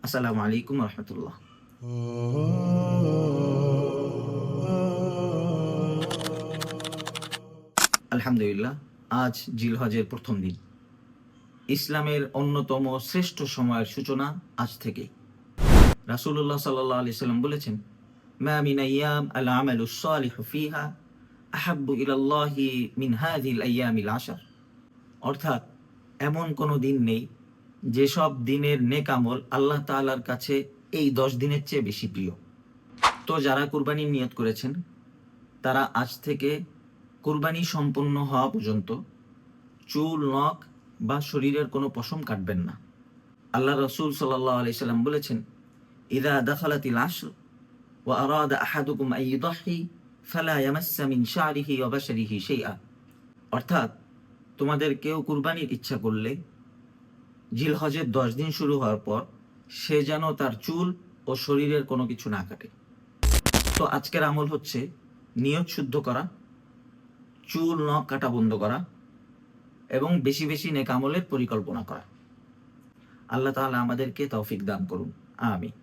আসসালামু আলাইকুম রহমতুল্লাহ। আলহামদুলিল্লাহ, আজ জিলহজের প্রথম দিন। ইসলামের অন্যতম শ্রেষ্ঠ সময়ের সূচনা আজ থেকেই। রাসূলুল্লাহ সাল্লাল্লাহু আলাইহি সাল্লাম বলেছেন, মা মিন আইয়াম আল আমালু সালিহু ফিহা আহাব্বু ইলাল্লাহি মিন হাযিহিল আইয়ামিল আশর। অর্থাৎ এমন কোনো দিন নেই যেসব দিনের নেক আমল আল্লাহ তাআলার কাছে এই 10 দিনের চেয়ে বেশি প্রিয়। তো যারা কুরবানির নিয়ত করেছেন তারা আজ থেকে কুরবানি সম্পন্ন হওয়া পর্যন্ত চুল, নখ বা শরীরের কোনো পশম কাটবেন না। আল্লাহ রসুল সাল্লাল্লাহু আলাইহি সাল্লাম বলেছেন, ইযা দাখালাতিল আশর ওয়া আরাদা আহাদুকুম আন ইউদাহি ফালা ইয়ামাসসা মিন শা'রিহি ওয়া বাশারিহি শাইআ। অর্থাৎ তোমাদের কেউ কুরবানির ইচ্ছা করলে জিলহজের 10 দিন শুরু হওয়ার পর সে যেন তার চুল ও শরীরের কোনো কিছু না কাটে। তো আজকের আমল হচ্ছে নিয়ত শুদ্ধ করা, চুল নখ কাটা বন্ধ করা এবং বেশি বেশি নেক আমলের পরিকল্পনা করা। আল্লাহ তাআলা আমাদেরকে তৌফিক দান করুন। আমিন।